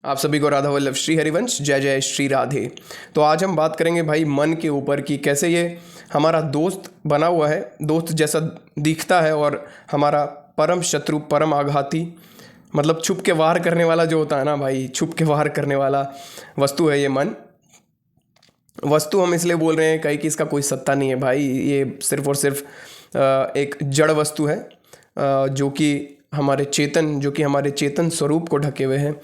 आप सभी को राधा वल्लभ श्री हरिवंश जय जय श्री राधे। तो आज हम बात करेंगे भाई मन के ऊपर कि कैसे ये हमारा दोस्त बना हुआ है, दोस्त जैसा दिखता है और हमारा परम शत्रु, परम आघाती, मतलब छुप के वार करने वाला जो होता है ना भाई, छुप के वार करने वाला वस्तु है ये मन। वस्तु हम इसलिए बोल रहे हैं कहीं कि इसका कोई सत्ता नहीं है भाई, ये सिर्फ और सिर्फ एक जड़ वस्तु है जो कि हमारे चेतन स्वरूप को ढके हुए हैं,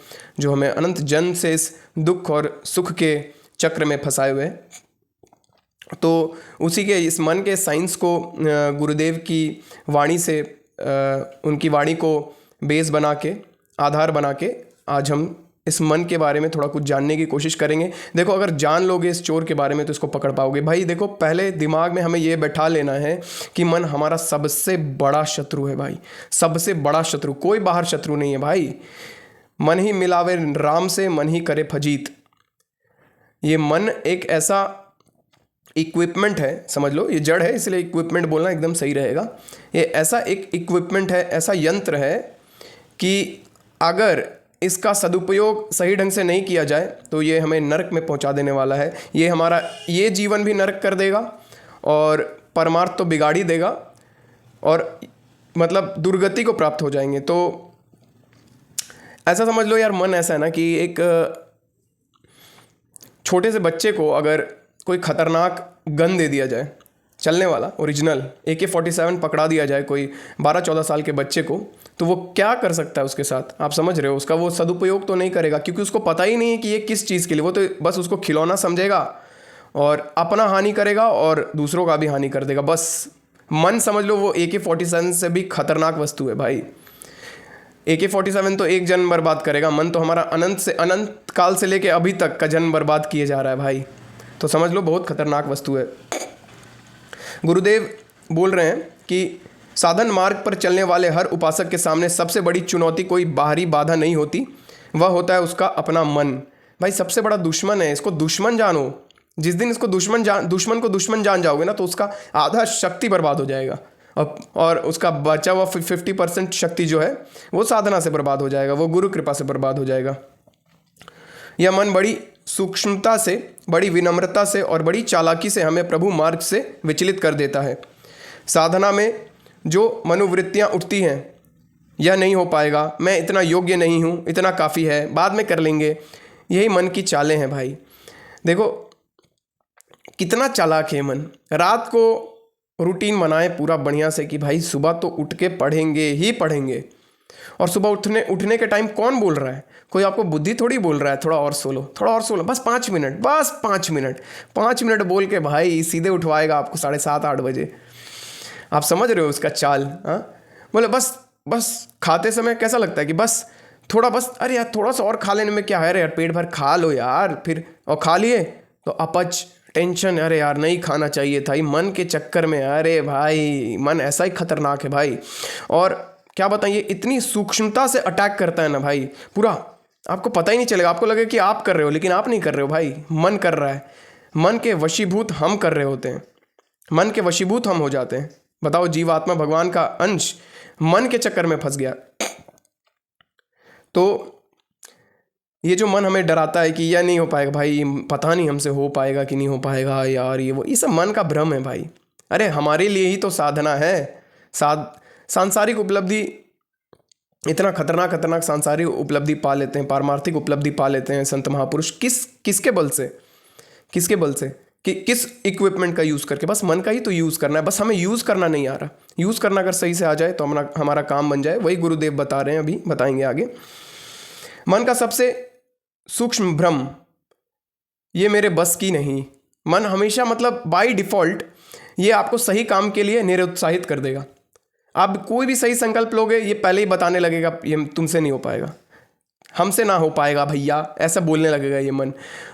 जो हमें अनंत जन्म से इस दुख और सुख के चक्र में फंसाए हुए हैं। तो उसी के इस मन के साइंस को गुरुदेव की वाणी से, उनकी वाणी को बेस बना के, आधार बना के आज हम इस मन के बारे में थोड़ा कुछ जानने की कोशिश करेंगे। देखो, अगर जान लोगे इस चोर के बारे में तो इसको पकड़ पाओगे भाई। देखो, पहले दिमाग में हमें ये बैठा लेना है कि मन हमारा सबसे बड़ा शत्रु है भाई, सबसे बड़ा शत्रु, कोई बाहर शत्रु नहीं है भाई। मन ही मिलावे राम से, मन ही करे फजीत। ये मन एक ऐसा इक्विपमेंट है, समझ लो, ये जड़ है इसलिए इक्विपमेंट बोलना एकदम सही रहेगा। ये ऐसा एक इक्विपमेंट है, ऐसा यंत्र है कि अगर इसका सदुपयोग सही ढंग से नहीं किया जाए तो ये हमें नरक में पहुंचा देने वाला है। ये हमारा ये जीवन भी नरक कर देगा और परमार्थ तो बिगाड़ ही देगा और मतलब दुर्गति को प्राप्त हो जाएंगे। तो ऐसा समझ लो यार, मन ऐसा है ना कि एक छोटे से बच्चे को अगर कोई खतरनाक गन दे दिया जाए, चलने वाला ओरिजिनल AK-47 पकड़ा दिया जाए कोई 12-14 साल के बच्चे को, तो वो क्या कर सकता है उसके साथ, आप समझ रहे हो। उसका वो सदुपयोग तो नहीं करेगा क्योंकि उसको पता ही नहीं है कि ये किस चीज़ के लिए, वो तो बस उसको खिलौना समझेगा और अपना हानि करेगा और दूसरों का भी हानि कर देगा। बस मन समझ लो वो AK-47 से भी खतरनाक वस्तु है भाई। AK-47 तो एक जन्म बर्बाद करेगा, मन तो हमारा अनंत से अनंत काल से लेके अभी तक का जन्म बर्बाद किए जा रहा है भाई। तो समझ लो बहुत खतरनाक वस्तु है। गुरुदेव बोल रहे हैं कि साधन मार्ग पर चलने वाले हर उपासक के सामने सबसे बड़ी चुनौती कोई बाहरी बाधा नहीं होती, वह होता है उसका अपना मन। भाई सबसे बड़ा दुश्मन है, इसको दुश्मन जानो। जिस दिन इसको दुश्मन को दुश्मन जान जाओगे ना तो उसका आधा शक्ति बर्बाद हो जाएगा और उसका बचा हुआ 50% शक्ति जो है वो साधना से बर्बाद हो जाएगा, वो गुरु कृपा से बर्बाद हो जाएगा। यह मन बड़ी सूक्ष्मता से, बड़ी विनम्रता से और बड़ी चालाकी से हमें प्रभु मार्ग से विचलित कर देता है। साधना में जो मनोवृत्तियाँ उठती हैं, यह नहीं हो पाएगा, मैं इतना योग्य नहीं हूँ, इतना काफ़ी है, बाद में कर लेंगे, यही मन की चालें हैं भाई। देखो कितना चालाक है मन। रात को रूटीन बनाए पूरा बढ़िया से कि भाई सुबह तो उठ के पढ़ेंगे ही पढ़ेंगे, और सुबह उठने के टाइम कौन बोल रहा है, कोई आपको बुद्धि थोड़ी बोल रहा है थोड़ा और सो लो, थोड़ा और सो लो, बस 5 मिनट, बस 5 मिनट बोल के भाई सीधे उठवाएगा आपको 7:30-8 बजे। आप समझ रहे हो उसका चाल। हाँ, बोले बस खाते समय कैसा लगता है कि बस थोड़ा, बस अरे यार थोड़ा सा और खा लेने में क्या है, अरे यार पेट भर खा लो यार, फिर और खा लिए तो अपच, टेंशन, अरे यार नहीं खाना चाहिए था, ये मन के चक्कर में। अरे भाई मन ऐसा ही खतरनाक है भाई। और क्या बताइए, इतनी सूक्ष्मता से अटैक करता है ना भाई, पूरा आपको पता ही नहीं चलेगा, आपको लगे कि आप कर रहे हो लेकिन आप नहीं कर रहे हो भाई, मन कर रहा है। मन के वशीभूत हम कर रहे होते हैं, मन के वशीभूत हम हो जाते हैं। बताओ, जीवात्मा भगवान का अंश मन के चक्कर में फंस गया। तो ये जो मन हमें डराता है कि यह नहीं हो पाएगा भाई, पता नहीं हमसे हो पाएगा कि नहीं हो पाएगा यार, ये सब मन का भ्रम है भाई। अरे हमारे लिए ही तो साधना है। सांसारिक उपलब्धि, इतना खतरनाक सांसारिक उपलब्धि पा लेते हैं, पारमार्थिक उपलब्धि पा लेते हैं संत महापुरुष। किसके बल से, किसके बल से, कि किस इक्विपमेंट का यूज़ करके? बस मन का ही तो यूज़ करना है, बस हमें यूज़ करना नहीं आ रहा। यूज़ करना अगर सही से आ जाए तो हमारा काम बन जाए। वही गुरुदेव बता रहे हैं, अभी बताएंगे आगे। मन का सबसे सूक्ष्म भ्रम, ये मेरे बस की नहीं। मन हमेशा, मतलब बाय डिफ़ॉल्ट ये आपको सही काम के लिए निरुत्साहित कर देगा। आप कोई भी सही संकल्प लोगे, ये पहले ही बताने लगेगा ये तुमसे नहीं हो पाएगा, हमसे ना हो पाएगा भैया, ऐसा बोलने लगेगा ये मन।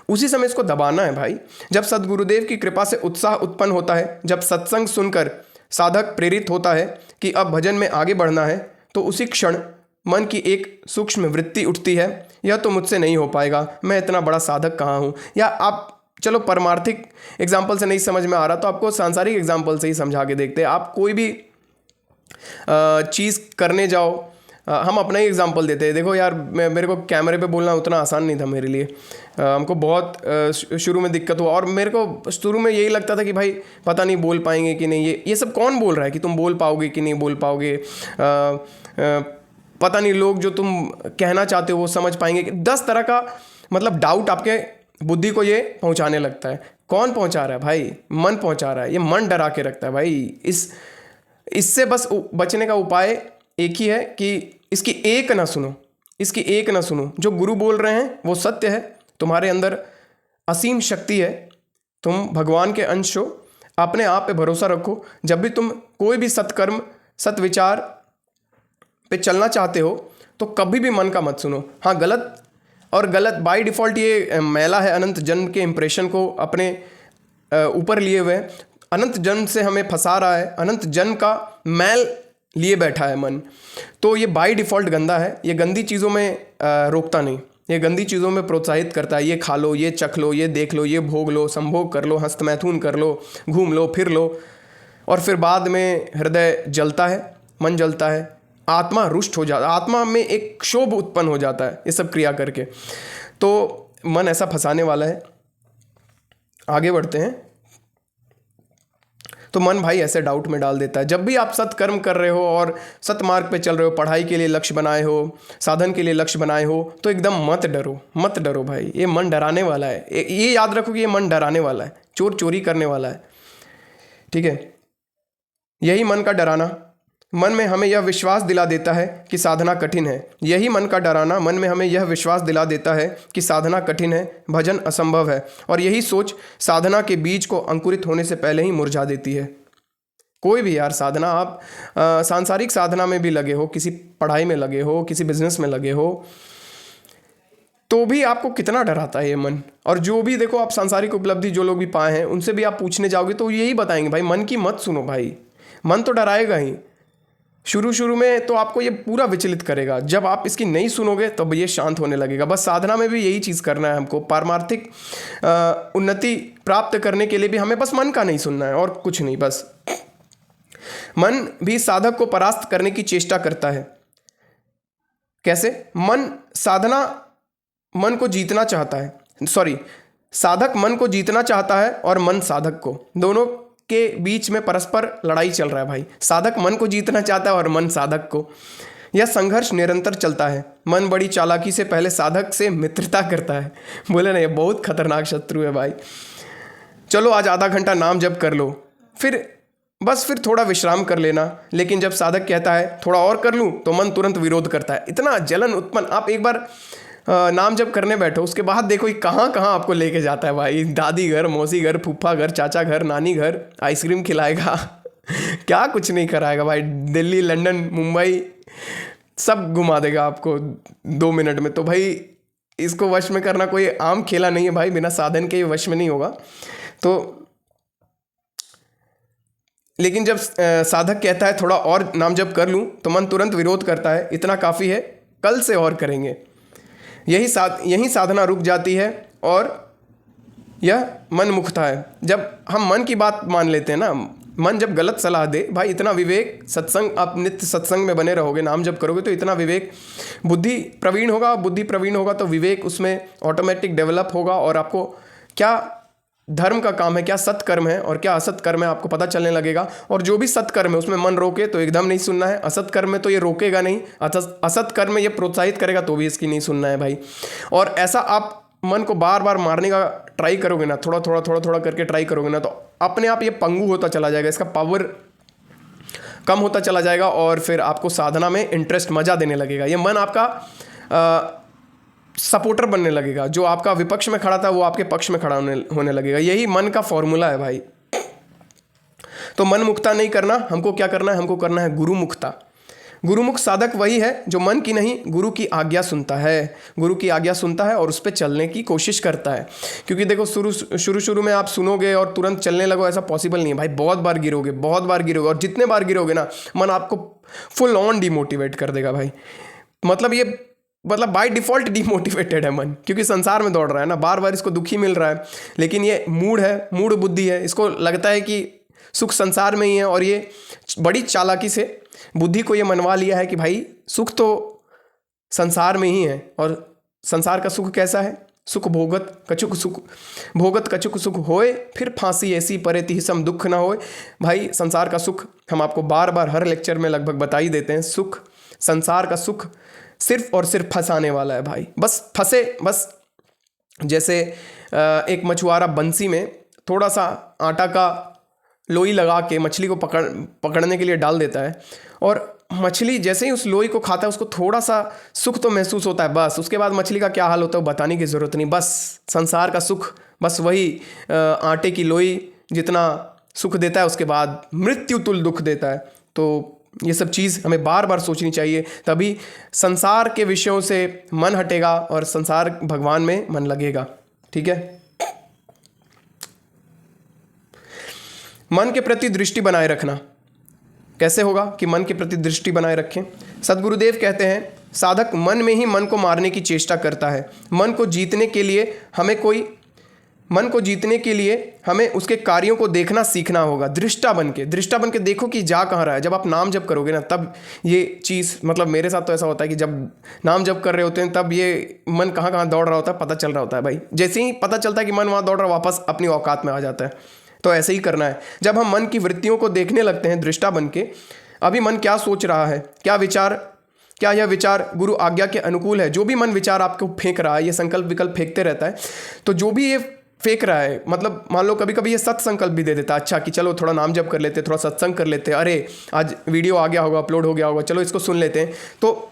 उसी समय इसको दबाना है भाई। जब सद्गुरुदेव की कृपा से उत्साह उत्पन्न होता है, जब सत्संग सुनकर साधक प्रेरित होता है कि अब भजन में आगे बढ़ना है, तो उसी क्षण मन की एक सूक्ष्म वृत्ति उठती है, यह तो मुझसे नहीं हो पाएगा, मैं इतना बड़ा साधक कहाँ हूँ। या आप चलो पारमार्थिक एग्जाम्पल से नहीं समझ में आ रहा तो आपको सांसारिक एग्जाम्पल से ही समझा के देखते हैं। आप कोई भी चीज़ करने जाओ, हम अपना ही एग्जांपल देते हैं। देखो यार, मेरे को कैमरे पे बोलना उतना आसान नहीं था मेरे लिए। हमको बहुत शुरू में दिक्कत हुआ, और मेरे को शुरू में यही लगता था कि भाई पता नहीं बोल पाएंगे कि नहीं, ये सब कौन बोल रहा है कि तुम बोल पाओगे कि नहीं बोल पाओगे, पता नहीं लोग जो तुम कहना चाहते हो वो समझ पाएंगे कि 10 तरह का मतलब डाउट आपके बुद्धि को ये पहुंचाने लगता है। कौन पहुंचा रहा है भाई? मन पहुंचा रहा है। ये मन डरा के रखता है भाई। इससे बस बचने का उपाय एक ही है कि इसकी एक ना सुनो, इसकी एक ना सुनो। जो गुरु बोल रहे हैं वो सत्य है, तुम्हारे अंदर असीम शक्ति है, तुम भगवान के अंश हो, अपने आप पे भरोसा रखो। जब भी तुम कोई भी सत्कर्म सत्विचार पे चलना चाहते हो तो कभी भी मन का मत सुनो। हाँ, गलत बाय डिफ़ॉल्ट ये मैला है, अनंत जन्म के इंप्रेशन को अपने ऊपर लिए हुए, अनंत जन्म से हमें फंसा रहा है, अनंत जन्म का मैल लिए बैठा है मन। तो ये बाय डिफ़ॉल्ट गंदा है। ये गंदी चीज़ों में रोकता नहीं, ये गंदी चीज़ों में प्रोत्साहित करता है। ये खा लो, ये चख लो, ये देख लो, ये भोग लो, संभोग कर लो, हस्तमैथुन कर लो, घूम लो, फिर लो, और फिर बाद में हृदय जलता है, मन जलता है, आत्मा रुष्ट हो जाता है, आत्मा में एक क्षोभ उत्पन्न हो जाता है ये सब क्रिया करके। तो मन ऐसा फंसाने वाला है। आगे बढ़ते हैं। तो मन भाई ऐसे डाउट में डाल देता है। जब भी आप सत्कर्म कर रहे हो और सत्मार्ग पे चल रहे हो, पढ़ाई के लिए लक्ष्य बनाए हो, साधन के लिए लक्ष्य बनाए हो, तो एकदम मत डरो भाई। ये मन डराने वाला है। ये याद रखो कि ये मन डराने वाला है, चोरी करने वाला है। ठीक है, यही मन का डराना मन में हमें यह विश्वास दिला देता है कि साधना कठिन है। यही मन का डराना मन में हमें यह विश्वास दिला देता है कि साधना कठिन है, भजन असंभव है, और यही सोच साधना के बीज को अंकुरित होने से पहले ही मुरझा देती है। कोई भी यार साधना, आप सांसारिक साधना में भी लगे हो, किसी पढ़ाई में लगे हो, किसी बिजनेस में लगे हो, तो भी आपको कितना डराता है ये मन। और जो भी देखो आप सांसारिक उपलब्धि जो लोग भी पाए हैं उनसे भी आप पूछने जाओगे तो यही बताएंगे, भाई मन की मत सुनो भाई। मन तो डराएगा ही, शुरू में तो आपको ये पूरा विचलित करेगा। जब आप इसकी नहीं सुनोगे तब ये शांत होने लगेगा। बस साधना में भी यही चीज़ करना है हमको। पारमार्थिक उन्नति प्राप्त करने के लिए भी हमें बस मन का नहीं सुनना है और कुछ नहीं। बस मन भी साधक को परास्त करने की चेष्टा करता है। कैसे? मन को जीतना चाहता है, साधक मन को जीतना चाहता है और मन साधक को, दोनों के बीच में परस्पर लड़ाई चल रहा है भाई। साधक मन को जीतना चाहता है और मन साधक को। यह संघर्ष निरंतर चलता है। मन बड़ी चालाकी से पहले साधक से मित्रता करता है। बोले ना, ये बहुत खतरनाक शत्रु है भाई। चलो आज आधा घंटा नाम जप कर लो, फिर थोड़ा विश्राम कर लेना। लेकिन जब साधक कहता है थोड़ा और कर लूँ तो मन तुरंत विरोध करता है। इतना जलन उत्पन्न। आप एक बार नाम जब करने बैठो, उसके बाद देखो ये कहाँ आपको लेके जाता है भाई। दादी घर, मौसी घर, फूफा घर, चाचा घर, नानी घर, आइसक्रीम खिलाएगा क्या कुछ नहीं कराएगा भाई। दिल्ली, लंदन, मुंबई सब घुमा देगा आपको 2 मिनट में। तो भाई इसको वश में करना कोई आम खेला नहीं है भाई, बिना साधन के वश में नहीं होगा। तो लेकिन जब साधक कहता है थोड़ा और नाम जप कर लूँ तो मन तुरंत विरोध करता है, इतना काफ़ी है, कल से और करेंगे। यही साधना रुक जाती है और यह मन मुक्ता है। जब हम मन की बात मान लेते हैं ना, मन जब गलत सलाह दे भाई, इतना विवेक, सत्संग, आप नित्य सत्संग में बने रहोगे, नाम जप करोगे तो इतना विवेक, बुद्धि प्रवीण होगा तो विवेक उसमें ऑटोमेटिक डेवलप होगा। और आपको क्या धर्म का काम है, क्या सत्कर्म है और क्या असत्कर्म है, आपको पता चलने लगेगा। और जो भी सत्कर्म है उसमें मन रोके तो एकदम नहीं सुनना है, असत्कर्म में तो ये रोकेगा नहीं, असत्कर्म में ये प्रोत्साहित करेगा तो भी इसकी नहीं सुनना है भाई। और ऐसा आप मन को बार बार मारने का ट्राई करोगे ना, थोड़ा करके ट्राई करोगे ना, तो अपने आप ये पंगु होता चला जाएगा, इसका पावर कम होता चला जाएगा और फिर आपको साधना में इंटरेस्ट, मजा देने लगेगा। ये मन आपका सपोर्टर बनने लगेगा। जो आपका विपक्ष में खड़ा था वो आपके पक्ष में खड़ा होने लगेगा। यही मन का फॉर्मूला है भाई। तो मन मुक्ता नहीं करना, हमको क्या करना है? हमको करना है गुरु मुक्ता। गुरुमुख साधक वही है जो मन की नहीं गुरु की आज्ञा सुनता है, गुरु की आज्ञा सुनता है और उस पर चलने की कोशिश करता है। क्योंकि देखो शुरू में आप सुनोगे और तुरंत चलने लगो, ऐसा पॉसिबल नहीं है भाई। बहुत बार गिरोगे और जितने बार गिरोगे ना, मन आपको फुल ऑन डिमोटिवेट कर देगा भाई। मतलब बाय डिफ़ॉल्ट डिमोटिवेटेड है मन, क्योंकि संसार में दौड़ रहा है ना, बार बार इसको दुखी मिल रहा है। लेकिन ये मूड बुद्धि है, इसको लगता है कि सुख संसार में ही है और ये बड़ी चालाकी से बुद्धि को ये मनवा लिया है कि भाई सुख तो संसार में ही है, और संसार का सुख कैसा है, सुख भोगत कछुक सुख होए, फिर फांसी ऐसी परे तिहि सम दुख ना होए। भाई संसार का सुख हम आपको बार बार हर लेक्चर में लगभग बता ही देते हैं। सुख, संसार का सुख सिर्फ और सिर्फ फंसाने वाला है भाई, बस फंसे। बस जैसे एक मछुआरा बंसी में थोड़ा सा आटा का लोई लगा के मछली को पकड़ने के लिए डाल देता है, और मछली जैसे ही उस लोई को खाता है उसको थोड़ा सा सुख तो महसूस होता है, बस उसके बाद मछली का क्या हाल होता है वो बताने की ज़रूरत नहीं। बस संसार का सुख बस वही आटे की लोई जितना सुख देता है, उसके बाद मृत्यु तुल्य दुख देता है। तो ये सब चीज़ हमें बार बार सोचनी चाहिए, तभी संसार के विषयों से मन हटेगा और संसार भगवान में मन लगेगा। ठीक है, मन के प्रति दृष्टि बनाए रखना कैसे होगा कि मन के प्रति दृष्टि बनाए रखें। सद्गुरुदेव कहते हैं, साधक मन में ही मन को मारने की चेष्टा करता है। मन को जीतने के लिए हमें उसके कार्यों को देखना सीखना होगा। दृष्टा बन के देखो कि जा कहाँ रहा है। जब आप नाम जप करोगे ना, तब ये चीज़, मतलब मेरे साथ तो ऐसा होता है कि जब नाम जप कर रहे होते हैं तब ये मन कहाँ कहाँ दौड़ रहा होता है पता चल रहा होता है भाई। जैसे ही पता चलता है कि मन वहाँ दौड़ रहा है, वापस अपनी औकात में आ जाता है। तो ऐसे ही करना है। जब हम मन की वृत्तियों को देखने लगते हैं दृष्टा बन के, अभी मन क्या सोच रहा है, क्या यह विचार गुरु आज्ञा के अनुकूल है। जो भी मन विचार आपको फेंक रहा है, ये संकल्प विकल्प फेंकते रहता है, तो जो भी ये फेंक रहा है, मतलब मान लो कभी कभी ये सत्संकल्प भी दे देता है, अच्छा कि चलो थोड़ा नाम जप कर लेते, थोड़ा सत्संग कर लेते, अरे आज वीडियो आ गया होगा, अपलोड हो गया होगा, चलो इसको सुन लेते हैं। तो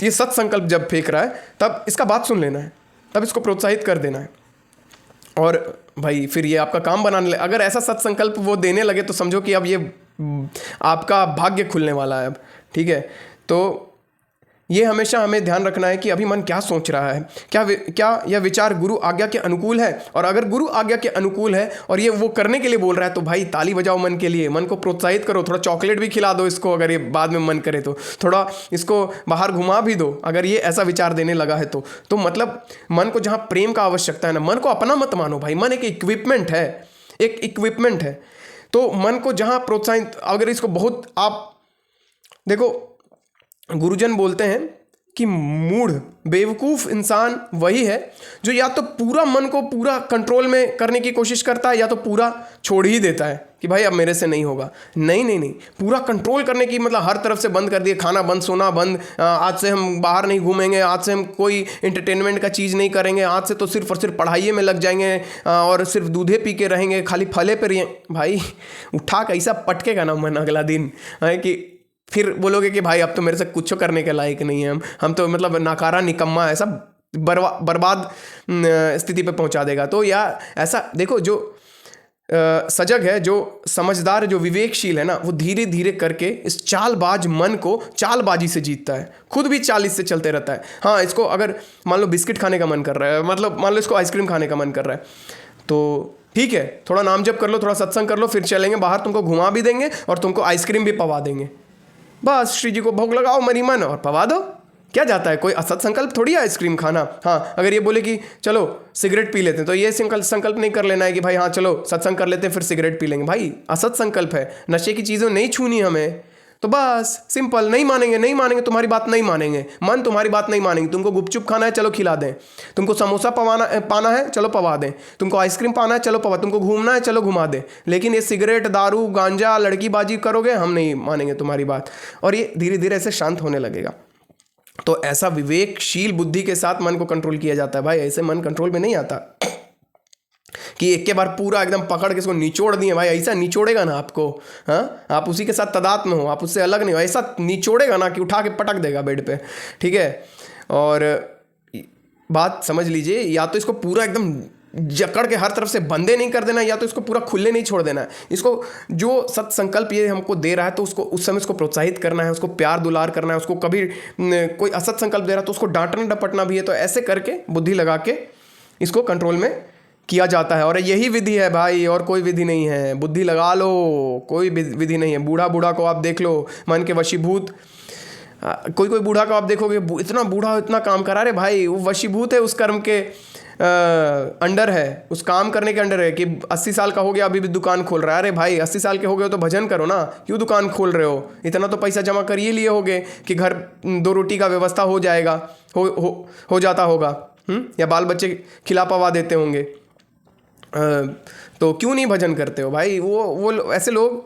ये सत्संकल्प जब फेंक रहा है तब इसका बात सुन लेना है, तब इसको प्रोत्साहित कर देना है, और भाई फिर ये आपका काम बनाने लगे। अगर ऐसा सत्संकल्प वो देने लगे तो समझो कि अब ये आपका भाग्य खुलने वाला है अब। ठीक है, तो ये हमेशा हमें ध्यान रखना है कि अभी मन क्या सोच रहा है, क्या यह विचार गुरु आज्ञा के अनुकूल है। और अगर गुरु आज्ञा के अनुकूल है और ये वो करने के लिए बोल रहा है, तो भाई ताली बजाओ मन के लिए, मन को प्रोत्साहित करो, थोड़ा चॉकलेट भी खिला दो इसको, अगर ये बाद में मन करे तो थोड़ा इसको बाहर घुमा भी दो, अगर ये ऐसा विचार देने लगा है तो मतलब मन को जहाँ प्रेम का आवश्यकता है ना, मन को अपना मत मानो भाई, मन एक इक्विपमेंट है, तो मन को जहाँ प्रोत्साहित, अगर इसको बहुत आप देखो, गुरुजन बोलते हैं कि मूढ़ बेवकूफ़ इंसान वही है जो या तो पूरा मन को पूरा कंट्रोल में करने की कोशिश करता है, या तो पूरा छोड़ ही देता है कि भाई अब मेरे से नहीं होगा। नहीं, पूरा कंट्रोल करने की मतलब हर तरफ से बंद कर दिए, खाना बंद, सोना बंद, आज से हम बाहर नहीं घूमेंगे, आज से हम कोई एंटरटेनमेंट का चीज़ नहीं करेंगे, आज से तो सिर्फ और सिर्फ पढ़ाई में लग जाएंगे और सिर्फ दूधे पी के रहेंगे, खाली फले पे रहें। भाई उठा कैसा पटकेगा ना मन अगला दिन है कि फिर बोलोगे कि भाई अब तो मेरे से कुछ करने के लायक नहीं है, हम तो मतलब नाकारा निकम्मा, ऐसा बर्बाद स्थिति पे पहुंचा देगा। तो या ऐसा देखो, जो सजग है, जो समझदार, जो विवेकशील है ना, वो धीरे धीरे करके इस चालबाज मन को चालबाजी से जीतता है, खुद भी चाल इससे चलते रहता है। हाँ, इसको अगर मान लो बिस्किट खाने का मन कर रहा है, मतलब मान लो इसको आइसक्रीम खाने का मन कर रहा है, तो ठीक है, थोड़ा नाम जप कर लो, थोड़ा सत्संग कर लो, फिर चलेंगे बाहर, तुमको घुमा भी देंगे और तुमको आइसक्रीम भी पवा देंगे। बस श्री जी को भोग लगाओ मरी मन और पवा दो, क्या जाता है, कोई असत संकल्प थोड़ी है आइसक्रीम खाना। हाँ, अगर ये बोले कि चलो सिगरेट पी लेते हैं, तो ये संकल्प नहीं कर लेना है कि भाई हाँ चलो सत्संग कर लेते हैं फिर सिगरेट पी लेंगे। भाई असत संकल्प है, नशे की चीज़ें नहीं छूनी हमें, तो बस सिंपल, नहीं मानेंगे, तुम्हारी बात नहीं मानेंगे, मन तुम्हारी बात नहीं मानेंगे। तुमको गुपचुप खाना है, चलो खिला दें, तुमको समोसा पाना है, चलो पवा दें, तुमको आइसक्रीम पाना है, चलो पवा, तुमको घूमना है, चलो घुमा दें, लेकिन ये सिगरेट, दारू, गांजा, लड़कीबाजी करोगे, हम नहीं मानेंगे तुम्हारी बात। और ये धीरे धीरे ऐसे शांत होने लगेगा। तो ऐसा विवेकशील बुद्धि के साथ मन को कंट्रोल किया जाता है भाई, ऐसे मन कंट्रोल में नहीं आता कि एक के बार पूरा एकदम पकड़ के इसको निचोड़ दिए। भाई ऐसा निचोड़ेगा ना आपको, हाँ, आप उसी के साथ तादात्म्य हो, आप उससे अलग नहीं हो, ऐसा निचोड़ेगा ना कि उठा के पटक देगा बेड पे। ठीक है, और बात समझ लीजिए, या तो इसको पूरा एकदम जकड़ के हर तरफ से बंदे नहीं कर देना, या तो इसको पूरा खुले नहीं छोड़ देना है। इसको जो सत्संकल्प ये हमको दे रहा है, तो उसको उस समय उसको प्रोत्साहित करना है, उसको प्यार दुलार करना है। उसको कभी कोई असत संकल्प दे रहा है तो उसको डांटना डपटना भी है। तो ऐसे करके बुद्धि लगा के इसको कंट्रोल में किया जाता है, और यही विधि है भाई, और कोई विधि नहीं है। बुद्धि लगा लो, कोई विधि नहीं है। बूढ़ा को आप देख लो, मन के वशीभूत, कोई बूढ़ा को आप देखोगे इतना बूढ़ा इतना काम करा रहे भाई, वो वशीभूत है उस कर्म के, अंडर है, उस काम करने के अंडर है कि 80 साल का हो गया अभी भी दुकान खोल रहा है। अरे भाई 80 साल के हो गए तो भजन करो ना, क्यों दुकान खोल रहे हो? इतना तो पैसा जमा कर ही लिए होगे कि घर 2 रोटी का व्यवस्था हो जाएगा, हो जाता होगा, या बाल बच्चे खिला पवा देते होंगे। तो क्यों नहीं भजन करते हो भाई? वो ऐसे लोग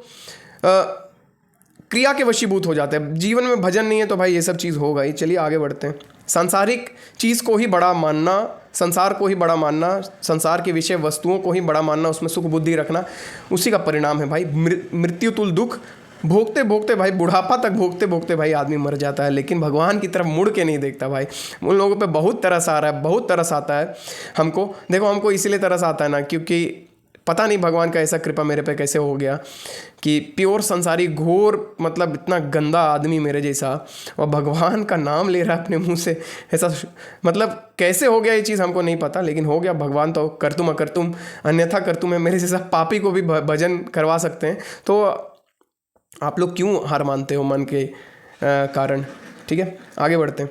क्रिया के वशीभूत हो जाते हैं। जीवन में भजन नहीं है तो भाई ये सब चीज़ होगा ही। चलिए आगे बढ़ते हैं। सांसारिक चीज़ को ही बड़ा मानना, संसार को ही बड़ा मानना, संसार के विषय वस्तुओं को ही बड़ा मानना, उसमें सुख बुद्धि रखना, उसी का परिणाम है भाई मृत्यु तुल दुख। भोगते भोगते भाई, बुढ़ापा तक भोगते भोगते भाई आदमी मर जाता है, लेकिन भगवान की तरफ मुड़ के नहीं देखता भाई। उन लोगों पे बहुत तरस आ रहा है, बहुत तरस आता है हमको। देखो हमको इसीलिए तरस आता है ना, क्योंकि पता नहीं भगवान का ऐसा कृपा मेरे पे कैसे हो गया कि प्योर संसारी घोर मतलब इतना गंदा आदमी मेरे जैसा, और भगवान का नाम ले रहा है अपने मुंह से। ऐसा मतलब कैसे हो गया ये चीज़ हमको नहीं पता, लेकिन हो गया। भगवान तो करतुम अकर्तुम अन्यथा करतुम है। मेरे जैसा पापी को भी भजन करवा सकते हैं। तो आप लोग क्यों हार मानते हो मन के कारण? ठीक है, आगे बढ़ते हैं।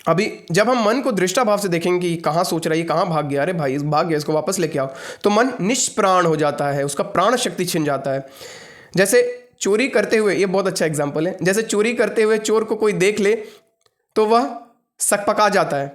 अभी जब हम मन को दृष्टा भाव से देखेंगे कि कहाँ सोच रहा है, कहाँ भाग गया, अरे भाई भाग गया, इसको वापस लेके आओ, तो मन निष्प्राण हो जाता है, उसका प्राण शक्ति छिन जाता है। जैसे चोरी करते हुए, ये बहुत अच्छा एग्जाम्पल है, जैसे चोरी करते हुए चोर को कोई देख ले तो वह सकपका जाता है,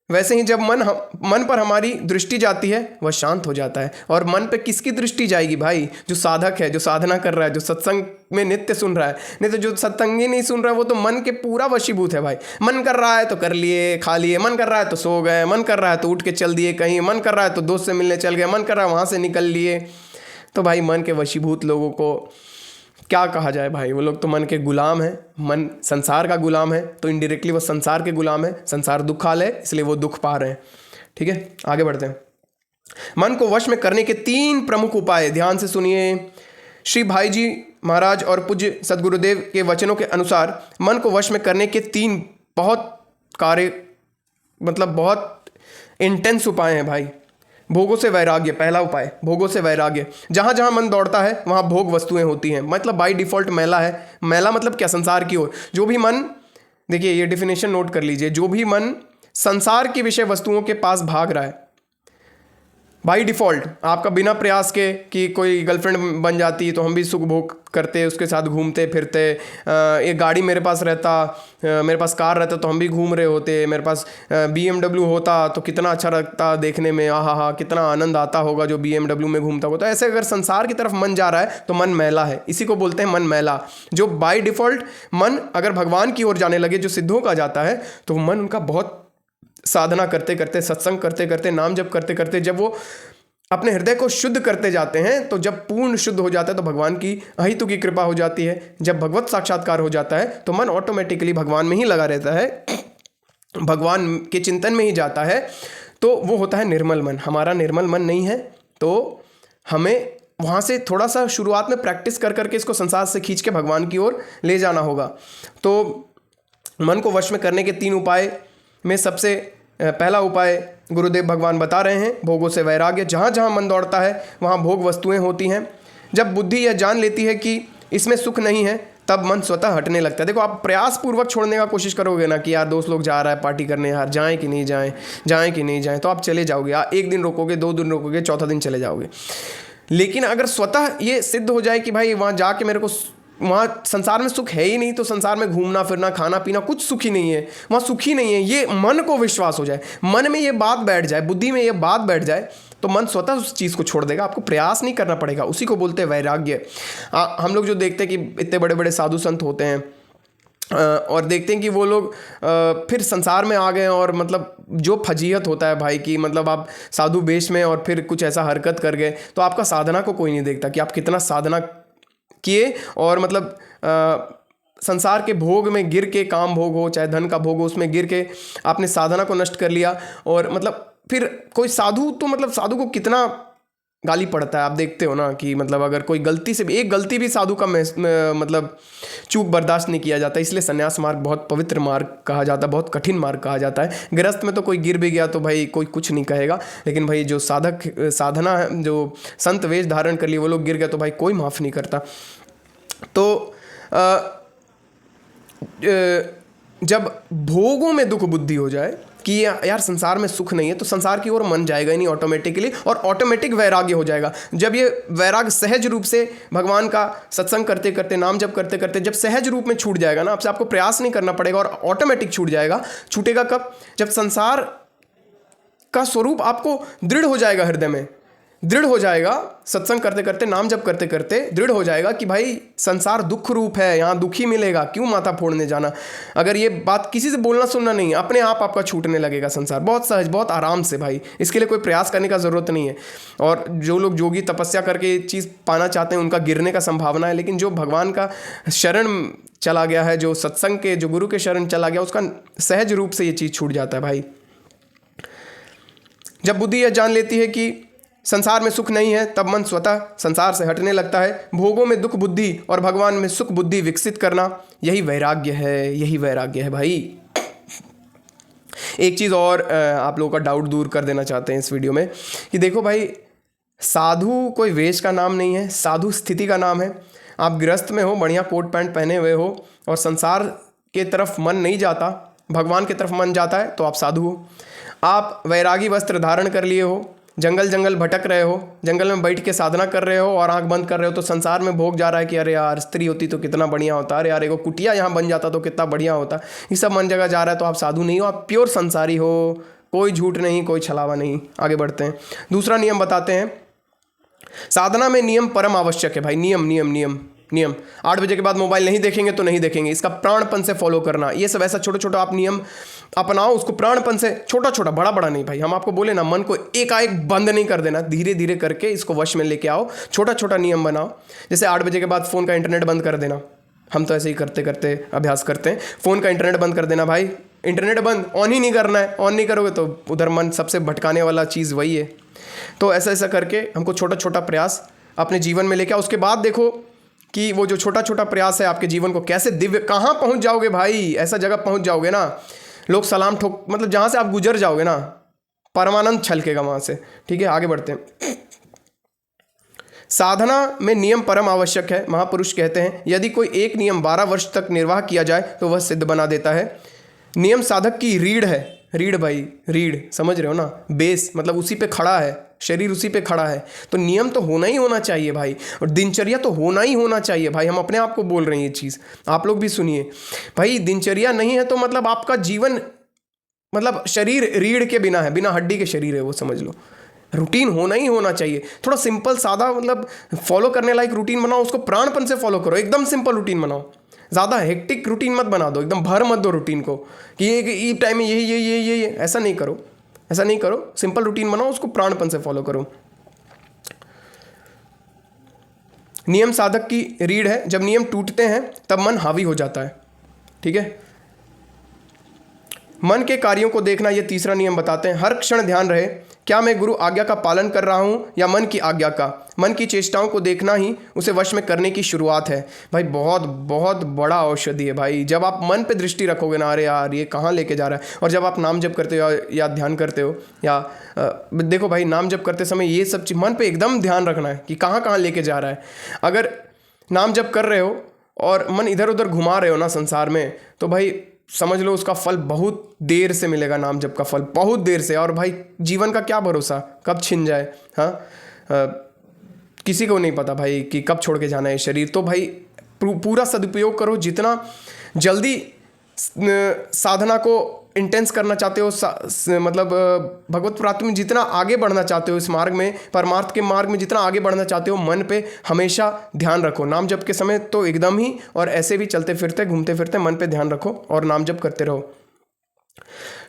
वैसे ही जब मन पर हमारी दृष्टि जाती है वह शांत हो जाता है। और मन पे किसकी दृष्टि जाएगी भाई? जो साधक है, जो साधना कर रहा है, जो सत्संग में नित्य सुन रहा है। नहीं तो जो सत्संगी नहीं सुन रहा है वो तो मन के पूरा वशीभूत है भाई। मन कर रहा है तो कर लिए, खा लिए, मन कर रहा है तो सो गए, मन कर रहा है तो उठ के चल दिए कहीं, मन कर रहा है तो दोस्त से मिलने चल गए, मन कर रहा है वहाँ से निकल लिए। तो भाई मन के वशीभूत लोगों को क्या कहा जाए भाई? वो लोग तो मन के गुलाम हैं। मन संसार का गुलाम है तो इनडायरेक्टली वो संसार के गुलाम है। संसार दुखालय है इसलिए वो दुख पा रहे हैं। ठीक है, आगे बढ़ते हैं। मन को वश में करने के 3 प्रमुख उपाय, ध्यान से सुनिए। श्री भाई जी महाराज और पूज्य सदगुरुदेव के वचनों के अनुसार मन को वश में करने के 3 बहुत इंटेंस उपाय हैं भाई। भोगों से वैराग्य, पहला उपाय भोगों से वैराग्य। जहाँ जहाँ मन दौड़ता है वहाँ भोग वस्तुएं होती हैं, मतलब बाय डिफॉल्ट मैला है। मैला मतलब क्या? संसार की ओर। जो भी मन, देखिए ये डेफिनेशन नोट कर लीजिए, जो भी मन संसार की विषय वस्तुओं के पास भाग रहा है बाई डिफ़ॉल्ट, आपका बिना प्रयास के कि कोई गर्लफ्रेंड बन जाती है तो हम भी सुख भोग करते, उसके साथ घूमते फिरते, एक गाड़ी मेरे पास रहता, मेरे पास कार रहता तो हम भी घूम रहे होते, मेरे पास BMW होता तो कितना अच्छा लगता देखने में, आहा कितना आनंद आता होगा जो BMW में घूमता होगा। तो ऐसे अगर संसार की तरफ मन जा रहा है तो मन मैला है, इसी को बोलते हैं मन मैला। जो बाई डिफ़ॉल्ट मन अगर भगवान की ओर जाने लगे, जो सिद्धों का जाता है, तो मन उनका बहुत साधना करते करते, सत्संग करते करते, नाम जप करते करते, जब वो अपने हृदय को शुद्ध करते जाते हैं, तो जब पूर्ण शुद्ध हो जाता है तो भगवान की अहितु की कृपा हो जाती है। जब भगवत साक्षात्कार हो जाता है तो मन ऑटोमेटिकली भगवान में ही लगा रहता है, भगवान के चिंतन में ही जाता है, तो वो होता है निर्मल मन। हमारा निर्मल मन नहीं है, तो हमें वहाँ से थोड़ा सा शुरुआत में प्रैक्टिस कर करके इसको संसार से खींच के भगवान की ओर ले जाना होगा। तो मन को वश में करने के 3 उपाय में सबसे पहला उपाय गुरुदेव भगवान बता रहे हैं, भोगों से वैराग्य। जहाँ जहाँ मन दौड़ता है वहाँ भोग वस्तुएं होती हैं। जब बुद्धि यह जान लेती है कि इसमें सुख नहीं है, तब मन स्वतः हटने लगता है। देखो, आप प्रयास पूर्वक छोड़ने का कोशिश करोगे ना कि यार दोस्त लोग जा रहा है पार्टी करने, यार जाएं कि नहीं जाएं, जाएं कि नहीं जाएं, तो आप चले जाओगे। एक दिन रोकोगे, 2 दिन रोकोगे, चौथा दिन चले जाओगे। लेकिन अगर स्वतः ये सिद्ध हो जाए कि भाई वहाँ जाके मेरे को वहाँ संसार में सुख है ही नहीं, तो संसार में घूमना फिरना खाना पीना कुछ सुख ही नहीं है, वहाँ सुख ही नहीं है, ये मन को विश्वास हो जाए, मन में ये बात बैठ जाए, बुद्धि में ये बात बैठ जाए, तो मन स्वतः उस चीज़ को छोड़ देगा। आपको प्रयास नहीं करना पड़ेगा। उसी को बोलते हैं वैराग्य। हम लोग जो देखते हैं कि इतने बड़े बड़े साधु संत होते हैं और देखते हैं कि वो लोग फिर संसार में आ गए, और मतलब जो फजीहत होता है भाई कि मतलब आप साधु वेश में और फिर कुछ ऐसा हरकत कर गए, तो आपका साधना को कोई नहीं देखता कि आप कितना साधना किए, और मतलब संसार के भोग में गिर के, काम भोग हो चाहे धन का भोग हो, उसमें गिर के आपने साधना को नष्ट कर लिया। और मतलब फिर कोई साधु, तो मतलब साधु को कितना गाली पड़ता है, आप देखते हो ना कि मतलब अगर कोई गलती से भी, एक गलती भी साधु का मतलब चूक बर्दाश्त नहीं किया जाता। इसलिए संन्यास मार्ग बहुत पवित्र मार्ग कहा जाता है, बहुत कठिन मार्ग कहा जाता है। गृहस्थ में तो कोई गिर भी गया तो भाई कोई कुछ नहीं कहेगा, लेकिन भाई जो साधक साधना है, जो संत वेश धारण कर लिए, वो लोग गिर गए तो भाई कोई माफ़ नहीं करता। तो जब भोगों में दुख बुद्धि हो जाए कि यार संसार में सुख नहीं है, तो संसार की ओर मन जाएगा ही नहीं ऑटोमेटिकली, और ऑटोमेटिक वैराग्य हो जाएगा। जब ये वैराग्य सहज रूप से भगवान का सत्संग करते करते, नाम जप करते करते जब सहज रूप में छूट जाएगा ना, आपसे आपको प्रयास नहीं करना पड़ेगा और ऑटोमेटिक छूट जाएगा। छूटेगा कब? जब संसार का स्वरूप आपको दृढ़ हो जाएगा, हृदय में दृढ़ हो जाएगा, सत्संग करते करते, नाम जप करते करते दृढ़ हो जाएगा कि भाई संसार दुख रूप है, यहाँ दुख ही मिलेगा, क्यों माथा फोड़ने जाना। अगर ये बात किसी से बोलना सुनना नहीं, अपने आप आपका छूटने लगेगा संसार, बहुत सहज, बहुत आराम से भाई। इसके लिए कोई प्रयास करने का ज़रूरत नहीं है। और जो लोग जोगी तपस्या करके ये चीज़ पाना चाहते हैं, उनका गिरने का संभावना है, लेकिन जो भगवान का शरण चला गया है, जो सत्संग के, जो गुरु के शरण चला गया, उसका सहज रूप से ये चीज़ छूट जाता है भाई। जब बुद्धि यह जान लेती है कि संसार में सुख नहीं है, तब मन स्वतः संसार से हटने लगता है। भोगों में दुख बुद्धि और भगवान में सुख बुद्धि विकसित करना, यही वैराग्य है, यही वैराग्य है भाई। एक चीज़ और आप लोगों का डाउट दूर कर देना चाहते हैं इस वीडियो में कि देखो भाई, साधु कोई वेश का नाम नहीं है, साधु स्थिति का नाम है। आप गृहस्थ में हो, बढ़िया कोट पैंट पहने हुए हो और संसार के तरफ मन नहीं जाता, भगवान की तरफ मन जाता है, तो आप साधु हो। आप वैरागी वस्त्र धारण कर लिए हो, जंगल जंगल भटक रहे हो, जंगल में बैठ के साधना कर रहे हो और आंख बंद कर रहे हो, तो संसार में भोग जा रहा है कि अरे यार स्त्री होती तो कितना बढ़िया होता, अरे यार एगो कुटिया यहाँ बन जाता तो कितना बढ़िया होता, ये सब मन जगह जा रहा है, तो आप साधु नहीं हो, आप प्योर संसारी हो। कोई झूठ नहीं, कोई छलावा नहीं। आगे बढ़ते हैं, दूसरा नियम बताते हैं। साधना में नियम परम आवश्यक है भाई। नियम नियम नियम नियम 8 बजे के बाद मोबाइल नहीं देखेंगे तो नहीं देखेंगे, इसका प्राणपन से फॉलो करना। ये सब ऐसा छोटा छोटा आप नियम अपनाओ, उसको प्राणपन से, छोटा छोटा, बड़ा बड़ा नहीं भाई। हम आपको बोले ना, मन को एकाएक बंद नहीं कर देना, धीरे धीरे करके इसको वश में लेके आओ, छोटा छोटा नियम बनाओ। जैसे 8 बजे के बाद फ़ोन का इंटरनेट बंद कर देना, हम तो ऐसे ही करते करते अभ्यास करते हैं। फ़ोन का इंटरनेट बंद कर देना भाई, इंटरनेट बंद, ऑन ही नहीं करना है। ऑन नहीं करोगे तो उधर मन सबसे भटकाने वाला चीज़ वही है। तो ऐसा ऐसा करके हमको छोटा छोटा प्रयास अपने जीवन में लेके आओ। उसके बाद देखो कि वो जो छोटा छोटा प्रयास है आपके जीवन को कैसे दिव्य, कहाँ पहुँच जाओगे भाई, ऐसा जगह पहुँच जाओगे ना, लोग सलाम ठोक, मतलब जहाँ से आप गुजर जाओगे ना, परमानंद छलकेगा वहाँ से। ठीक है, आगे बढ़ते हैं। साधना में नियम परम आवश्यक है। महापुरुष कहते हैं यदि कोई एक नियम 12 वर्ष तक निर्वाह किया जाए तो वह सिद्ध बना देता है। नियम साधक की रीढ़ है। रीढ़ भाई, रीढ़ समझ रहे हो ना, बेस, मतलब उसी पे खड़ा है, शरीर उसी पे खड़ा है, तो नियम तो होना ही होना चाहिए भाई, और दिनचर्या तो होना ही होना चाहिए भाई। हम अपने आप को बोल रहे हैं ये चीज़, आप लोग भी सुनिए भाई। दिनचर्या नहीं है तो मतलब आपका जीवन, मतलब शरीर रीढ़ के बिना है, बिना हड्डी के शरीर है वो, समझ लो। रूटीन होना ही होना चाहिए। थोड़ा सिंपल सादा, मतलब फॉलो करने लायक रूटीन बनाओ, उसको प्राणपन से फॉलो करो। एकदम सिंपल रूटीन बनाओ, ज़्यादा हेक्टिक रूटीन मत बना दो, एकदम भर मत दो रूटीन को कि ये टाइम में ये ऐसा नहीं करो, ऐसा नहीं करो। सिंपल रूटीन बनाओ, उसको प्राणपन से फॉलो करो। नियम साधक की रीढ़ है। जब नियम टूटते हैं तब मन हावी हो जाता है। ठीक है, मन के कार्यों को देखना, ये तीसरा नियम बताते हैं। हर क्षण ध्यान रहे, क्या मैं गुरु आज्ञा का पालन कर रहा हूँ या मन की आज्ञा का। मन की चेष्टाओं को देखना ही उसे वश में करने की शुरुआत है भाई। बहुत बहुत बड़ा औषधि है भाई। जब आप मन पे दृष्टि रखोगे ना, अरे यार ये कहाँ लेके जा रहा है, और जब आप नाम जप करते हो या ध्यान करते हो, या देखो भाई, नाम जप करते समय ये सब चीज़ मन पे एकदम ध्यान रखना है कि कहाँ कहाँ लेके जा रहा है। अगर नाम जप कर रहे हो और मन इधर उधर घुमा रहे हो ना संसार में, तो भाई समझ लो उसका फल बहुत देर से मिलेगा। नाम जप का फल बहुत देर से। और भाई जीवन का क्या भरोसा, कब छिन जाए, हाँ किसी को नहीं पता भाई कि कब छोड़ के जाना है शरीर। तो भाई पूरा सदुपयोग करो। जितना जल्दी साधना को इंटेंस करना चाहते हो, मतलब भगवत प्राप्ति में जितना आगे बढ़ना चाहते हो, इस मार्ग में, परमार्थ के मार्ग में जितना आगे बढ़ना चाहते हो, मन पे हमेशा ध्यान रखो। नाम जप के समय तो एकदम ही, और ऐसे भी चलते फिरते घूमते फिरते मन पे ध्यान रखो और नाम जप करते रहो।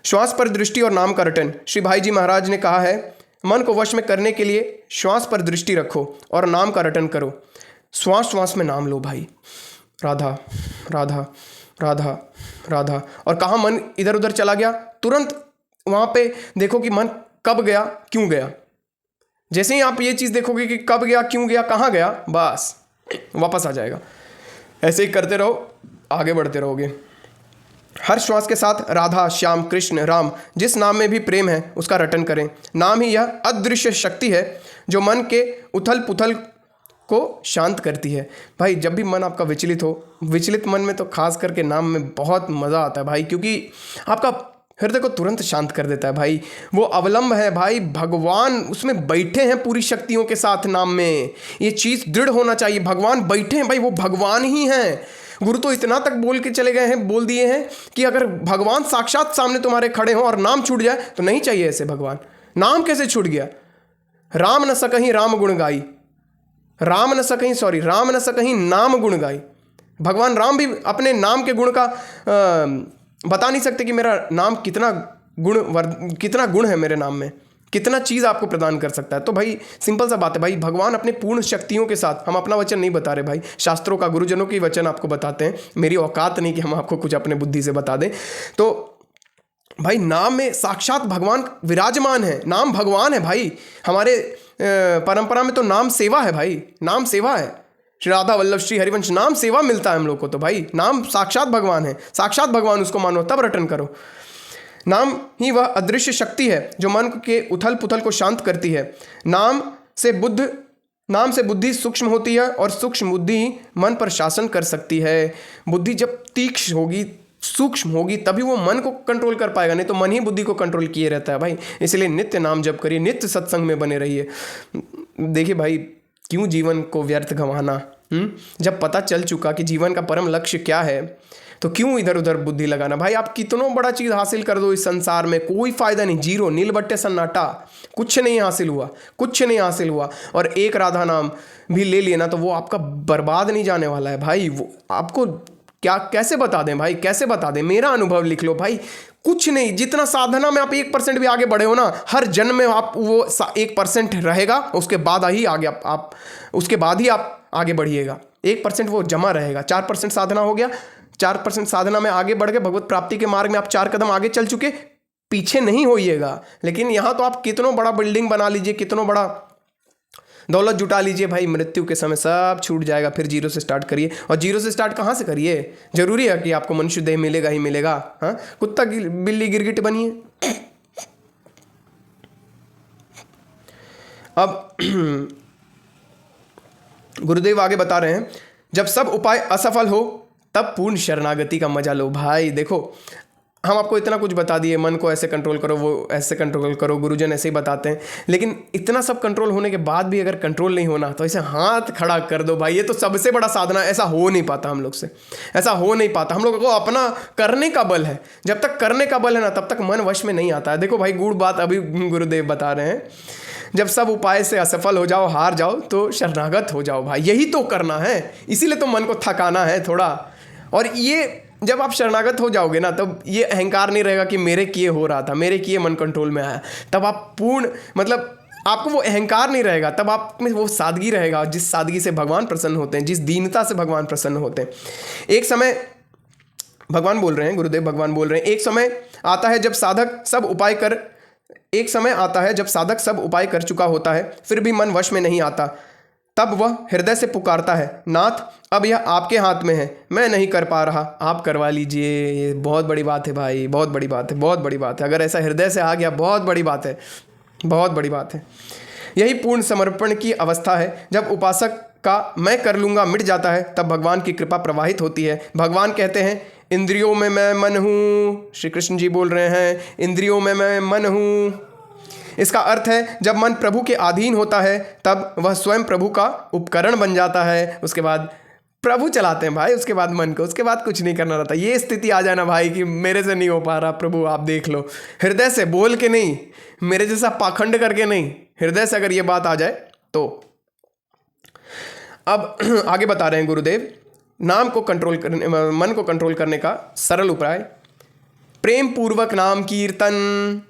श्वास पर दृष्टि और नाम का रटन। श्री भाई जी महाराज ने कहा है, मन को वश में करने के लिए श्वास पर दृष्टि रखो और नाम का रटन करो। श्वास श्वास में नाम लो भाई, राधा राधा राधा राधा। और कहाँ मन इधर उधर चला गया, तुरंत वहाँ पे देखो कि मन कब गया, क्यों गया। जैसे ही आप ये चीज़ देखोगे कि कब गया, क्यों गया, कहाँ गया, बस वापस आ जाएगा। ऐसे ही करते रहो, आगे बढ़ते रहोगे। हर श्वास के साथ राधा, श्याम, कृष्ण, राम, जिस नाम में भी प्रेम है उसका रटन करें। नाम ही यह अदृश्य शक्ति है जो मन के उथल पुथल को शांत करती है। भाई जब भी मन आपका विचलित हो, विचलित मन में तो खास करके नाम में बहुत मज़ा आता है भाई, क्योंकि आपका हृदय को तुरंत शांत कर देता है भाई। वो अवलंब है भाई, भगवान उसमें बैठे हैं पूरी शक्तियों के साथ नाम में। ये चीज़ दृढ़ होना चाहिए, भगवान बैठे हैं भाई, वो भगवान ही हैं। गुरु तो इतना तक बोल के चले गए हैं, बोल दिए हैं कि अगर भगवान साक्षात सामने तुम्हारे खड़े हों और नाम छूट जाए तो नहीं चाहिए ऐसे भगवान। नाम कैसे छूट गया? राम न सकहीं राम गुण गाई, राम न सकहीं नाम गुण गाई। भगवान राम भी अपने नाम के गुण का बता नहीं सकते कि मेरा नाम कितना गुण है, मेरे नाम में कितना चीज़ आपको प्रदान कर सकता है। तो भाई सिंपल सा बात है भाई, भगवान अपने पूर्ण शक्तियों के साथ, हम अपना वचन नहीं बता रहे भाई, शास्त्रों का, गुरुजनों की वचन आपको बताते हैं। मेरी औकात नहीं कि हम आपको कुछ अपने बुद्धि से बता दें। तो भाई नाम में साक्षात भगवान विराजमान है, नाम भगवान है भाई। हमारे परंपरा में तो नाम सेवा है भाई, नाम सेवा है। श्री राधा वल्लभ श्री हरिवंश नाम सेवा मिलता है हम लोग को। तो भाई नाम साक्षात भगवान है, साक्षात भगवान उसको मानो तब रटन करो। नाम ही वह अदृश्य शक्ति है जो मन के उथल पुथल को शांत करती है। नाम से बुद्धि सूक्ष्म होती है और सूक्ष्म बुद्धि मन पर शासन कर सकती है। बुद्धि जब तीक्ष्ण होगी, सूक्ष्म होगी, तभी वो मन को कंट्रोल कर पाएगा, नहीं तो मन ही बुद्धि को कंट्रोल किए रहता है भाई। इसलिए नित्य नाम जप करिए, नित्य सत्संग में बने रहिए। देखिए भाई, क्यों जीवन को व्यर्थ गंवाना? जब पता चल चुका कि जीवन का परम लक्ष्य क्या है, तो क्यों इधर उधर बुद्धि लगाना? भाई आप कितनों बड़ा चीज़ हासिल कर दो इस संसार में, कोई फायदा नहीं, जीरो, नील बट्टे सन्नाटा, कुछ नहीं हासिल हुआ। और एक राधा नाम भी ले लिए ना तो वो आपका बर्बाद नहीं जाने वाला है भाई। वो आपको क्या कैसे बता दें भाई, कैसे बता दें? मेरा अनुभव लिख लो भाई, कुछ नहीं, जितना साधना में आप 1% भी आगे बढ़े हो ना, हर जन्म में आप वो 1% रहेगा, उसके बाद ही आप आगे बढ़िएगा। 1% वो जमा रहेगा। 4% साधना हो गया, 4% साधना में आगे बढ़ गए, भगवत प्राप्ति के मार्ग में आप 4 कदम आगे चल चुके, पीछे नहीं होइएगा। लेकिन यहाँ तो आप कितनों बड़ा बिल्डिंग बना लीजिए, कितनों बड़ा दौलत जुटा लीजिए भाई, मृत्यु के समय सब छूट जाएगा। फिर जीरो से स्टार्ट करिए। और जीरो से स्टार्ट कहाँ से करिए? जरूरी है कि आपको मनुष्य देह मिलेगा ही मिलेगा? हाँ, कुत्ता बिल्ली गिरगिट बनिए। अब गुरुदेव आगे बता रहे हैं, जब सब उपाय असफल हो तब पूर्ण शरणागति का मजा लो। भाई देखो, हम आपको इतना कुछ बता दिए, मन को ऐसे कंट्रोल करो, वो ऐसे कंट्रोल करो, गुरुजन ऐसे ही बताते हैं। लेकिन इतना सब कंट्रोल होने के बाद भी अगर कंट्रोल नहीं होना तो ऐसे हाथ खड़ा कर दो भाई। ये तो सबसे बड़ा साधना, ऐसा हो नहीं पाता हम लोग से, ऐसा हो नहीं पाता। हम लोगों को अपना करने का बल है, जब तक करने का बल है ना तब तक मन वश में नहीं आता है। देखो भाई, गूढ़ बात अभी गुरुदेव बता रहे हैं, जब सब उपाय से असफल हो जाओ, हार जाओ, तो शरणागत हो जाओ भाई। यही तो करना है, इसीलिए तो मन को थकाना है थोड़ा। और ये जब आप शरणागत हो जाओगे ना, तब ये अहंकार नहीं रहेगा कि मेरे किए हो रहा था, मेरे किए मन कंट्रोल में आया। तब आप पूर्ण, मतलब आपको वो अहंकार नहीं रहेगा, तब आप में वो सादगी रहेगा, जिस सादगी से भगवान प्रसन्न होते हैं, जिस दीनता से भगवान प्रसन्न होते हैं। एक समय भगवान बोल रहे हैं, गुरुदेव भगवान बोल रहे हैं, एक समय आता है जब साधक सब उपाय कर चुका होता है, फिर भी मन वश में नहीं आता। तब वह हृदय से पुकारता है, नाथ अब यह आपके हाथ में है, मैं नहीं कर पा रहा, आप करवा लीजिए। ये बहुत बड़ी बात है भाई, बहुत बड़ी बात है। अगर ऐसा हृदय से आ गया, बहुत बड़ी बात है। यही पूर्ण समर्पण की अवस्था है। जब उपासक का मैं कर लूँगा मिट जाता है, तब भगवान की कृपा प्रवाहित होती है। भगवान कहते हैं, इंद्रियों में मैं मन हूँ। श्री कृष्ण जी बोल रहे हैं, इंद्रियों में मैं मन हूँ। इसका अर्थ है, जब मन प्रभु के अधीन होता है तब वह स्वयं प्रभु का उपकरण बन जाता है। उसके बाद प्रभु चलाते हैं भाई, उसके बाद मन को, उसके बाद कुछ नहीं करना रहता। ये स्थिति आ जाना भाई कि मेरे से नहीं हो पा रहा, प्रभु आप देख लो। हृदय से बोल के नहीं, मेरे जैसा पाखंड करके नहीं, हृदय से अगर ये बात आ जाए तो। अब आगे बता रहे हैं गुरुदेव, मन को कंट्रोल करने का सरल उपाय, प्रेम पूर्वक नाम कीर्तन।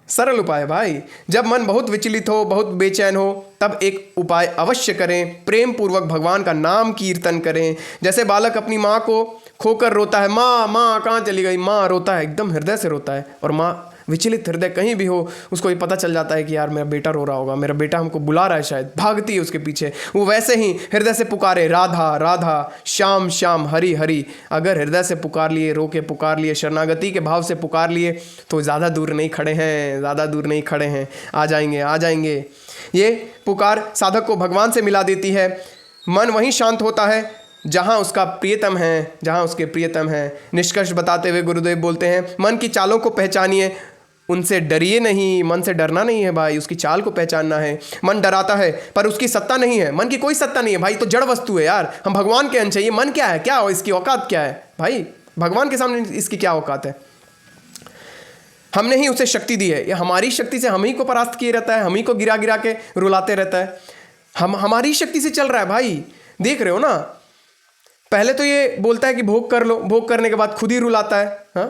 सरल उपाय भाई, जब मन बहुत विचलित हो, बहुत बेचैन हो, तब एक उपाय अवश्य करें, प्रेम पूर्वक भगवान का नाम कीर्तन करें। जैसे बालक अपनी माँ को खोकर रोता है, माँ कहाँ चली गई, माँ रोता है, एकदम हृदय से रोता है, और माँ विचलित हृदय कहीं भी हो, उसको ये पता चल जाता है कि यार मेरा बेटा रो रहा होगा, मेरा बेटा हमको बुला रहा है, शायद भागती है उसके पीछे। वो वैसे ही हृदय से पुकारे, राधा राधा, श्याम श्याम, हरि हरि। अगर हृदय से पुकार लिए, रो के पुकार लिए, शरणागति के भाव से पुकार लिए, तो ज़्यादा दूर नहीं खड़े हैं, आ जाएंगे। ये पुकार साधक को भगवान से मिला देती है। मन वहीं शांत होता है जहाँ उसका प्रियतम है, जहाँ उसके प्रियतम है। निष्कर्ष बताते हुए गुरुदेव बोलते हैं, मन की चालों को पहचानिए, उनसे डरिए नहीं। मन से डरना नहीं है भाई, उसकी चाल को पहचानना है। मन डराता है पर उसकी सत्ता नहीं है। मन की कोई सत्ता नहीं है भाई, तो जड़ वस्तु है यार। हम भगवान के अंश हैं। ये मन क्या है, क्या हो, इसकी औकात क्या है भाई? भगवान के सामने इसकी क्या औकात है? हमने ही उसे शक्ति दी है। ये हमारी शक्ति से हम ही को परास्त किए रहता है, हम ही को गिरा गिरा के रुलाते रहता है। हमारी शक्ति से चल रहा है भाई, देख रहे हो ना। पहले तो ये बोलता है कि भोग कर लो, भोग करने के बाद खुद ही रुलाता है। हाँ,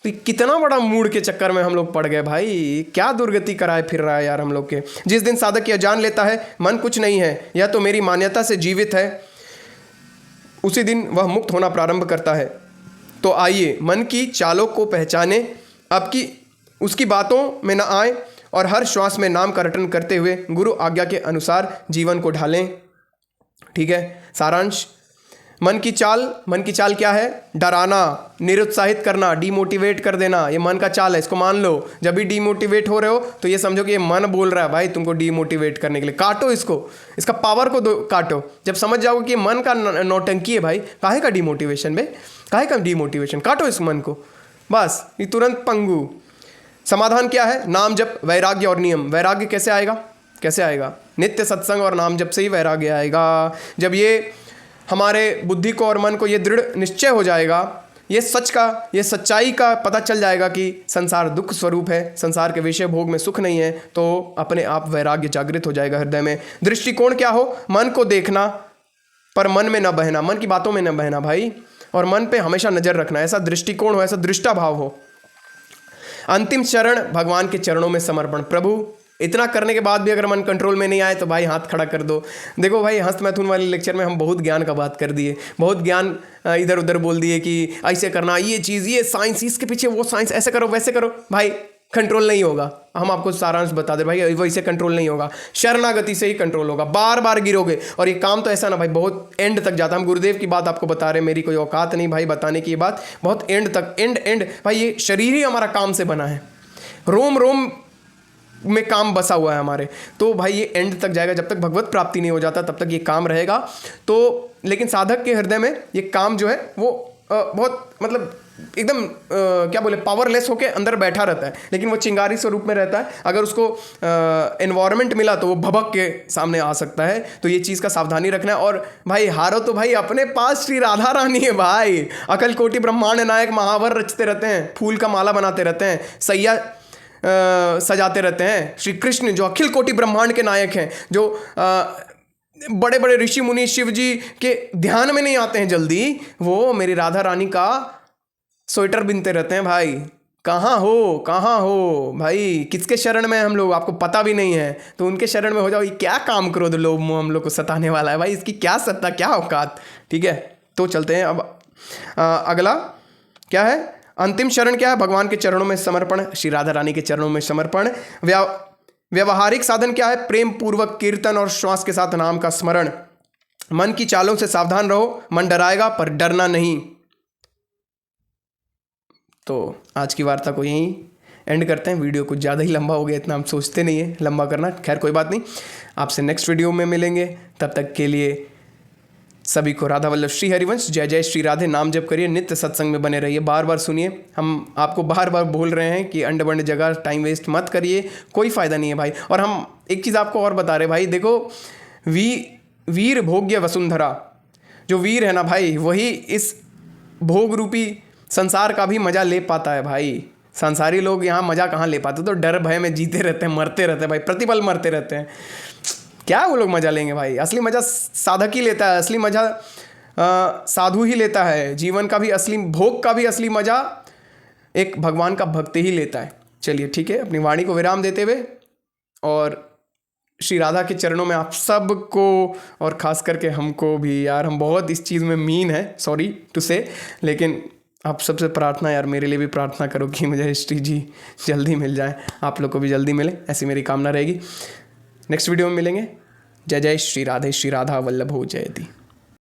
तो कितना बड़ा मूड के चक्कर में हम लोग पड़ गए भाई। क्या दुर्गति कराए फिर रहा है यार हम लोग के। जिस दिन साधक यह जान लेता है मन कुछ नहीं है, यह तो मेरी मान्यता से जीवित है, उसी दिन वह मुक्त होना प्रारंभ करता है। तो आइए मन की चालों को पहचाने, अब की उसकी बातों में न आए और हर श्वास में नाम का रटन करते हुए गुरु आज्ञा के अनुसार जीवन को ढालें। ठीक है, सारांश। मन की चाल क्या है? डराना, निरुत्साहित करना, डीमोटिवेट कर देना। ये मन का चाल है, इसको मान लो। जब भी डीमोटिवेट हो रहे हो तो ये समझो कि ये मन बोल रहा है भाई तुमको डीमोटिवेट करने के लिए। काटो इसको, इसका पावर को काटो। जब समझ जाओगे कि ये मन का नौटंकी है भाई, काहे का डीमोटिवेशन बे, काहे का डीमोटिवेशन, काटो इस मन को बस, ये तुरंत पंगु। समाधान क्या है? नाम जप, वैराग्य और नियम। वैराग्य कैसे आएगा? कैसे आएगा? नित्य सत्संग और नाम जप से ही वैराग्य आएगा। जब ये हमारे बुद्धि को और मन को ये दृढ़ निश्चय हो जाएगा, ये सच का, ये सच्चाई का पता चल जाएगा कि संसार दुख स्वरूप है, संसार के विषय भोग में सुख नहीं है, तो अपने आप वैराग्य जागृत हो जाएगा हृदय में। दृष्टिकोण क्या हो? मन को देखना पर मन में न बहना, मन की बातों में न बहना भाई, और मन पे हमेशा नजर रखना। ऐसा दृष्टिकोण हो, ऐसा दृष्टा भाव हो। अंतिम चरण भगवान के चरणों में समर्पण। प्रभु, इतना करने के बाद भी अगर मन कंट्रोल में नहीं आए तो भाई हाथ खड़ा कर दो। देखो भाई, हस्त मैथुन वाले लेक्चर में हम बहुत ज्ञान का बात कर दिए, बहुत ज्ञान इधर उधर बोल दिए कि ऐसे करना, ये चीज़, ये साइंस, इसके पीछे वो साइंस, ऐसे करो वैसे करो। भाई कंट्रोल नहीं होगा। हम आपको सारांश बता दे भाई, वैसे कंट्रोल नहीं होगा, शरणागति से ही कंट्रोल होगा। बार बार गिरोगे, और ये काम तो ऐसा ना भाई बहुत एंड तक जाता है। हम गुरुदेव की बात आपको बता रहे हैं, मेरी कोई औकात नहीं भाई बताने की। ये बात बहुत एंड तक, एंड भाई, ये शरीर ही हमारा काम से बना है, रोम रोम में काम बसा हुआ है हमारे। तो भाई ये एंड तक जाएगा, जब तक भगवत प्राप्ति नहीं हो जाता तब तक ये काम रहेगा। तो लेकिन साधक के हृदय में ये काम जो है वो बहुत मतलब एकदम क्या बोले, पावरलेस होके अंदर बैठा रहता है, लेकिन वो चिंगारी स्वरूप में रहता है। अगर उसको एनवायरनमेंट मिला तो वो भभक के सामने आ सकता है। तो ये चीज़ का सावधानी रखना है। और भाई हारो तो भाई अपने पास श्री राधा रानी है भाई, अकल कोटि ब्रह्मांड नायक महावर रचते रहते हैं, फूल का माला बनाते रहते हैं, सैया सजाते रहते हैं। श्री कृष्ण जो अखिल कोटि ब्रह्मांड के नायक हैं, जो बड़े बड़े ऋषि मुनि शिव जी के ध्यान में नहीं आते हैं जल्दी, वो मेरी राधा रानी का स्वेटर बिनते रहते हैं भाई। कहाँ हो भाई, किसके शरण में हम लोग, आपको पता भी नहीं है, तो उनके शरण में हो जाओ। ये क्या काम करो तो लोग हम लोग को सताने वाला है भाई, इसकी क्या सत्ता, क्या औकात। ठीक है, तो चलते हैं अब अगला क्या है? अंतिम शरण क्या है? भगवान के चरणों में समर्पण, श्री राधा रानी के चरणों में समर्पण। व्यवहारिक साधन क्या है? प्रेम पूर्वक कीर्तन और श्वास के साथ नाम का स्मरण। मन की चालों से सावधान रहो, मन डराएगा पर डरना नहीं। तो आज की वार्ता को यहीं एंड करते हैं। वीडियो कुछ ज़्यादा ही लंबा हो गया, इतना हम सोचते नहीं है लंबा करना, खैर कोई बात नहीं। आपसे नेक्स्ट वीडियो में मिलेंगे, तब तक के लिए सभी को राधा वल्लभ श्री हरिवंश। जय जय श्री राधे। नाम जप करिए, नित्य सत्संग में बने रहिए, बार बार सुनिए। हम आपको बार बार बोल रहे हैं कि अंड बंड जगह टाइम वेस्ट मत करिए, कोई फ़ायदा नहीं है भाई। और हम एक चीज़ आपको और बता रहे भाई, देखो वीर भोग्य वसुंधरा, जो वीर है ना भाई, वही इस भोग रूपी संसार का भी मज़ा ले पाता है भाई। संसारी लोग यहाँ मज़ा कहाँ ले पाते, तो डर भय में जीते रहते हैं, मरते रहते हैं भाई, प्रतिपल मरते रहते हैं। क्या वो लोग मज़ा लेंगे भाई? असली मज़ा साधक ही लेता है, असली मज़ा साधु ही लेता है। जीवन का भी असली, भोग का भी असली मज़ा एक भगवान का भक्त ही लेता है। चलिए ठीक है, अपनी वाणी को विराम देते हुए और श्री राधा के चरणों में आप सबको, और ख़ास करके हमको भी यार, हम बहुत इस चीज़ में मीन है, सॉरी टू से, लेकिन आप सबसे प्रार्थना यार, मेरे लिए भी प्रार्थना करो कि मुझे श्री जी जल्दी मिल जाए, आप लोग को भी जल्दी मिले, ऐसी मेरी कामना रहेगी। नेक्स्ट वीडियो में मिलेंगे। जय जय श्री राधे, श्री राधा वल्लभ हो जयति।